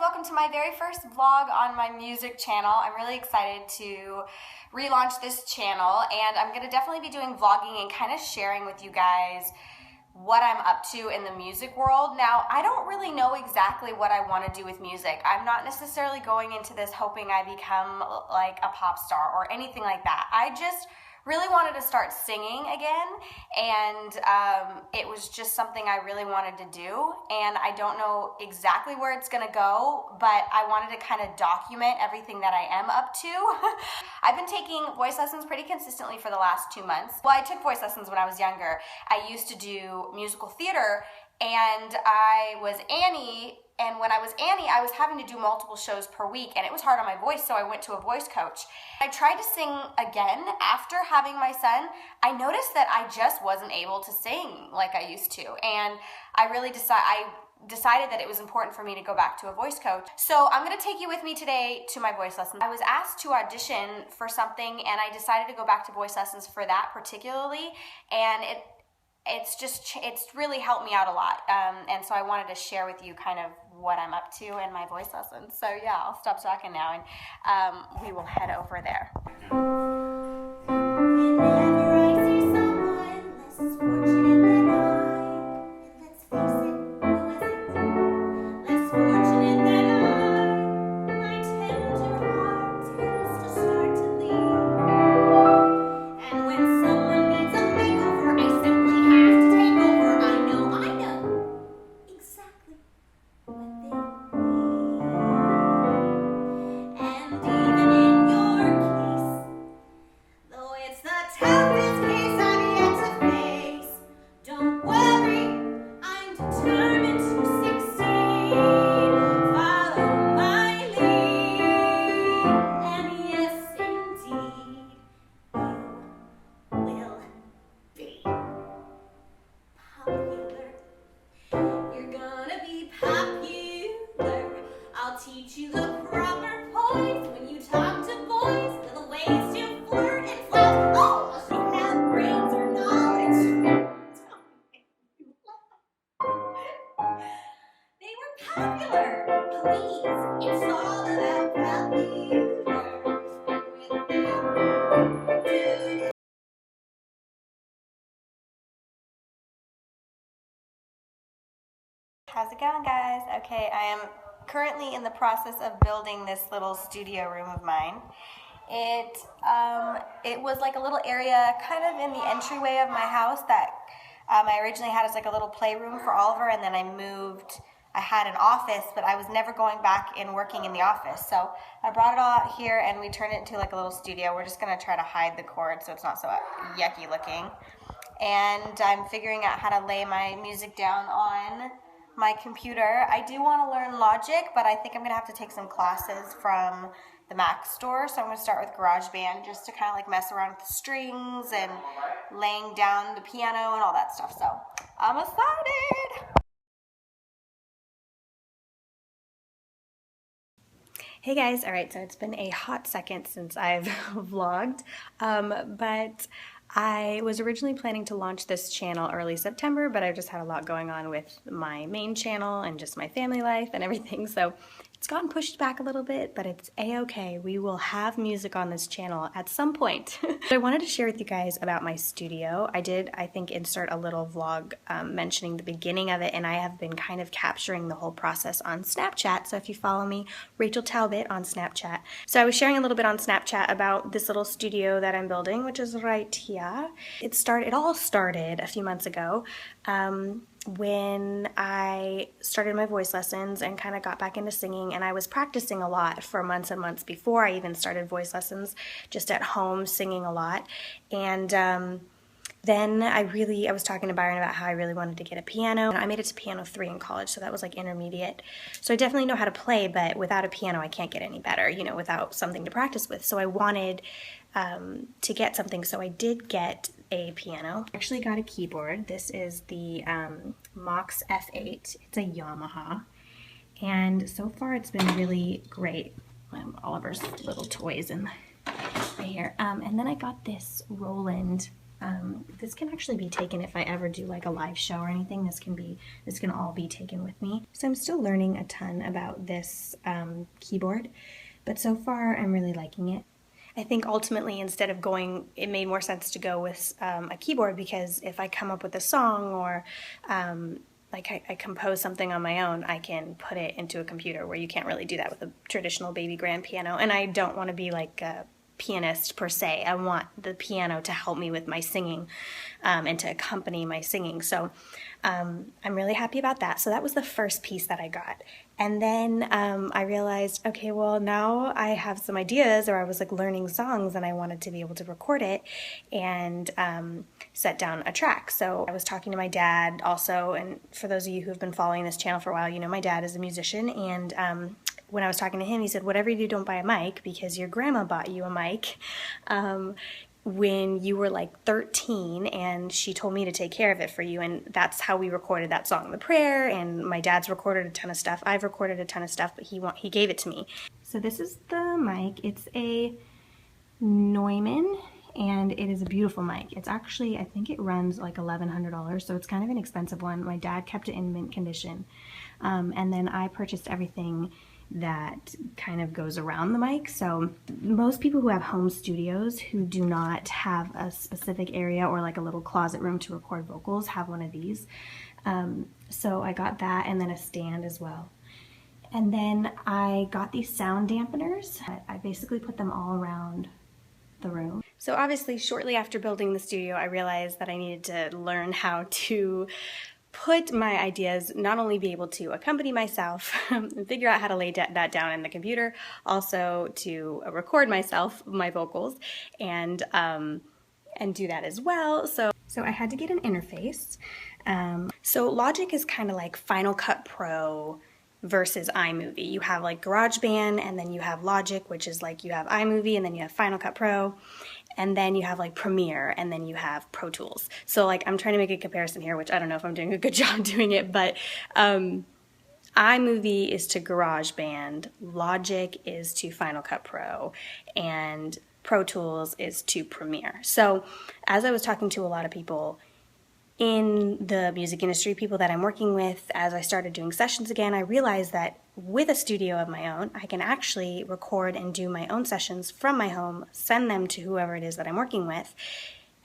welcome to my very first vlog on my music channel. I'm really excited to relaunch this channel, and I'm going to definitely be doing vlogging and kind of sharing with you guys what I'm up to in the music world. Now, I don't really know exactly what I want to do with music. I'm not necessarily going into this hoping I become like a pop star or anything like that. I just really wanted to start singing again, and it was just something I really wanted to do, and I don't know exactly where it's gonna go, but I wanted to kind of document everything that I am up to. I've been taking voice lessons pretty consistently for the last 2 months. Well, I took voice lessons when I was younger. I used to do musical theater, and I was Annie. And when I was Annie, I was having to do multiple shows per week, and it was hard on my voice, so I went to a voice coach. I tried to sing again after having my son. I noticed that I just wasn't able to sing like I used to, and I decided that it was important for me to go back to a voice coach. So I'm going to take you with me today to my voice lessons. I was asked to audition for something, and I decided to go back to voice lessons for that particularly, and it's really helped me out a lot, and so I wanted to share with you kind of what I'm up to in my voice lessons. So yeah, I'll stop talking now, and we will head over there. Whenever I see someone less fortunate than I, and let's face it, who isn't? Less fortunate than I, my tender heart tends to start to leak. And when someone needs a makeover, I simply have to take over. I know exactly what they need. And even in your case, though it's the toughest case I've yet to face, don't worry, I'm determined to succeed. Follow my lead, and yes, indeed, you will be popular. You're gonna be popular. I'll teach you the proper poise when you talk to boys, the ways to flirt and flirt. Oh, if you have brains or knowledge. They were popular. Please, it's all about popular. How's it going, guys? Okay, I am currently in the process of building this little studio room of mine. It was like a little area kind of in the entryway of my house that I originally had as like a little playroom for Oliver, and then I moved. I had an office, but I was never going back and working in the office. So I brought it all out here, and we turned it into like a little studio. We're just going to try to hide the cord so it's not so yucky looking. And I'm figuring out how to lay my music down on my computer. I do want to learn Logic, but I think I'm going to have to take some classes from the Mac store. So I'm going to start with GarageBand just to kind of like mess around with the strings and laying down the piano and all that stuff. So I'm excited. Hey guys, all right, so it's been a hot second since I've vlogged, but I was originally planning to launch this channel early September, but I've just had a lot going on with my main channel and just my family life and everything, so it's gotten pushed back a little bit, but it's a-okay. We will have music on this channel at some point. I wanted to share with you guys about my studio. I did, I think, insert a little vlog mentioning the beginning of it, and I have been kind of capturing the whole process on Snapchat, so if you follow me, Rachel Talbot on Snapchat. So I was sharing a little bit on Snapchat about this little studio that I'm building, which is right here. It all started a few months ago. When I started my voice lessons and kind of got back into singing, and I was practicing a lot for months and months before I even started voice lessons, just at home singing a lot. And then I was talking to Byron about how I really wanted to get a piano. I made it to piano 3 in college, so that was like intermediate. So I definitely know how to play, but without a piano I can't get any better, you know, without something to practice with. So I wanted to get something, so I did get a piano. I actually got a keyboard. This is the Mox F8. It's a Yamaha, and so far it's been really great. Oliver's little toys in right here. And then I got this Roland This can actually be taken if I ever do like a live show or anything. This can all be taken with me. So I'm still learning a ton about this keyboard, but so far I'm really liking it. I think ultimately, instead of going, it made more sense to go with a keyboard, because if I come up with a song or like I compose something on my own, I can put it into a computer, where you can't really do that with a traditional baby grand piano. And I don't want to be like a pianist per se. I want the piano to help me with my singing and to accompany my singing. So I'm really happy about that. So that was the first piece that I got. And then I realized, okay, well, now I have some ideas, or I was like learning songs and I wanted to be able to record it and set down a track. So I was talking to my dad also, and for those of you who have been following this channel for a while, you know my dad is a musician, and when I was talking to him, he said, whatever you do, don't buy a mic, because your grandma bought you a mic when you were like 13, and she told me to take care of it for you. And that's how we recorded that song, The Prayer. And my dad's recorded a ton of stuff. I've recorded a ton of stuff, but he gave it to me. So this is the mic. It's a Neumann, and it is a beautiful mic. It's actually, I think it runs like $1,100, so it's kind of an expensive one. My dad kept it in mint condition. And then I purchased everything that kind of goes around the mic. So most people who have home studios who do not have a specific area or like a little closet room to record vocals have one of these. So I got that, and then a stand as well. And then I got these sound dampeners. I basically put them all around the room. So obviously shortly after building the studio, I realized that I needed to learn how to put my ideas, not only be able to accompany myself and figure out how to lay that down in the computer, also to record myself, my vocals, and do that as well. So I had to get an interface. So Logic is kind of like Final Cut Pro versus iMovie. You have like GarageBand, and then you have Logic, which is like you have iMovie, and then you have Final Cut Pro, and then you have like Premiere, and then you have Pro Tools. So like I'm trying to make a comparison here, which I don't know if I'm doing a good job doing it, but iMovie is to GarageBand, Logic is to Final Cut Pro, and Pro Tools is to Premiere. So as I was talking to a lot of people in the music industry, people that I'm working with, as I started doing sessions again, I realized that with a studio of my own, I can actually record and do my own sessions from my home, send them to whoever it is that I'm working with,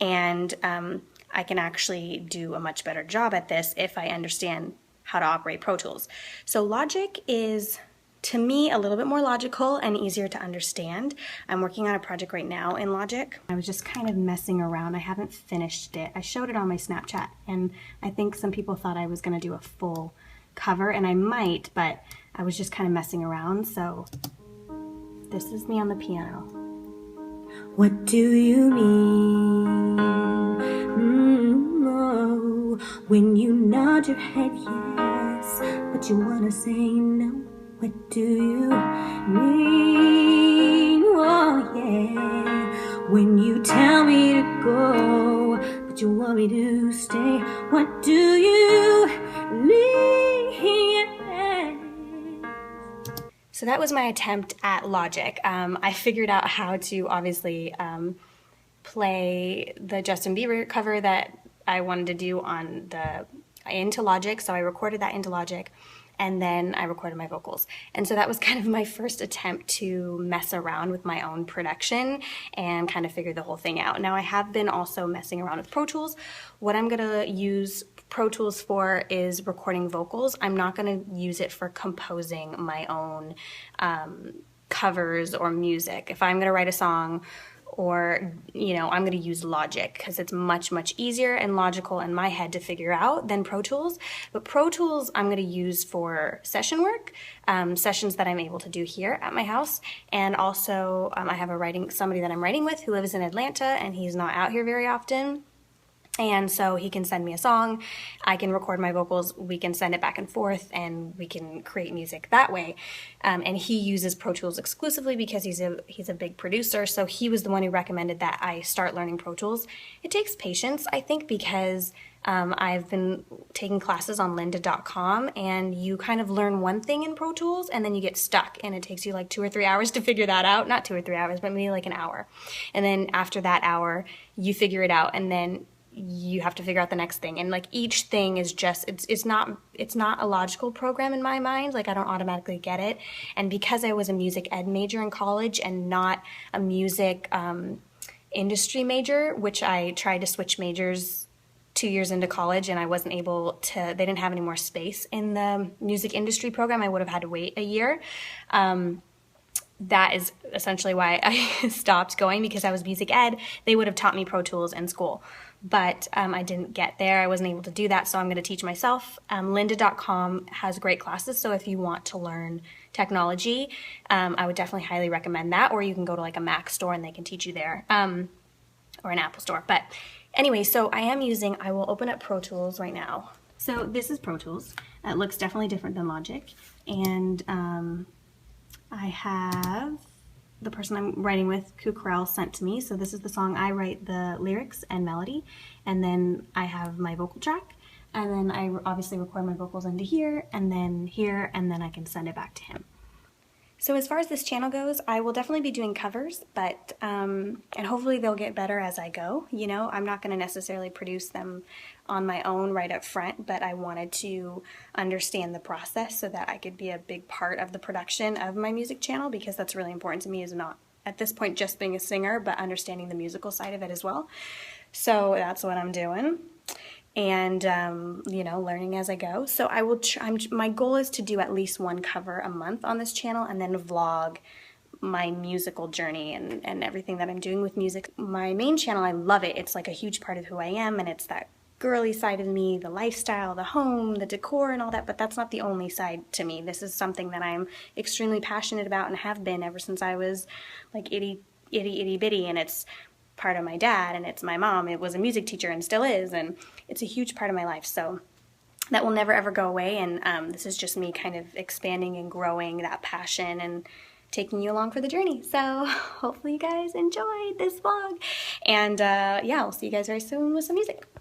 and I can actually do a much better job at this if I understand how to operate Pro Tools. So Logic is, to me, a little bit more logical and easier to understand. I'm working on a project right now in Logic. I was just kind of messing around. I haven't finished it. I showed it on my Snapchat, and I think some people thought I was going to do a full cover, and I might, but I was just kind of messing around. So this is me on the piano. What do you mean? Oh, when you nod your head yes, but you want to say no. What do you mean? Oh yeah, when you tell me to go, but you want me to stay. What do you mean? So that was my attempt at Logic. I figured out how to obviously play the Justin Bieber cover that I wanted to do into Logic. So I recorded that into Logic, and then I recorded my vocals. And so that was kind of my first attempt to mess around with my own production and kind of figure the whole thing out. Now I have been also messing around with Pro Tools. What I'm gonna use Pro Tools for is recording vocals. I'm not gonna use it for composing my own covers or music. If I'm gonna write a song, or, you know, I'm going to use Logic because it's much, much easier and logical in my head to figure out than Pro Tools. But Pro Tools I'm going to use for session work, sessions that I'm able to do here at my house. And also I have somebody that I'm writing with who lives in Atlanta, and he's not out here very often. And so he can send me a song, I can record my vocals, we can send it back and forth, and we can create music that way. And he uses Pro Tools exclusively because he's a big producer. So he was the one who recommended that I start learning Pro Tools. It takes patience, I think, because I've been taking classes on lynda.com, and you kind of learn one thing in Pro Tools and then you get stuck, and it takes you like 2 or 3 hours to figure that out. Not 2 or 3 hours, but maybe like an hour. And then after that hour, you figure it out, and then you have to figure out the next thing. And like each thing is just, it's not a logical program in my mind. Like I don't automatically get it. And because I was a music ed major in college and not a music industry major, which I tried to switch majors 2 years into college, and I wasn't able to, they didn't have any more space in the music industry program. I would have had to wait a year. That is essentially why I stopped going, because I was music ed. They would have taught me Pro Tools in school, but I didn't get there. I wasn't able to do that, so I'm going to teach myself. Lynda.com has great classes, so if you want to learn technology, I would definitely highly recommend that, or you can go to like a Mac store and they can teach you there, or an Apple store. But anyway, so I will open up Pro Tools right now. So this is Pro Tools. It looks definitely different than Logic, and I have the person I'm writing with, Kukrell, sent to me. So this is the song. I write the lyrics and melody, and then I have my vocal track, and then I obviously record my vocals into here, and then I can send it back to him. So as far as this channel goes, I will definitely be doing covers, but and hopefully they'll get better as I go. You know, I'm not going to necessarily produce them on my own right up front, but I wanted to understand the process so that I could be a big part of the production of my music channel, because that's really important to me, is not at this point just being a singer, but understanding the musical side of it as well. So that's what I'm doing. And, you know, learning as I go. So I will, my goal is to do at least one cover a month on this channel, and then vlog my musical journey and everything that I'm doing with music. My main channel, I love it. It's like a huge part of who I am, and it's that girly side of me, the lifestyle, the home, the decor and all that, but that's not the only side to me. This is something that I'm extremely passionate about and have been ever since I was like itty bitty, and it's part of my dad, and it's my mom. It was a music teacher and still is, and it's a huge part of my life, so that will never ever go away. And this is just me kind of expanding and growing that passion and taking you along for the journey. So hopefully you guys enjoyed this vlog, and yeah, I'll see you guys very soon with some music.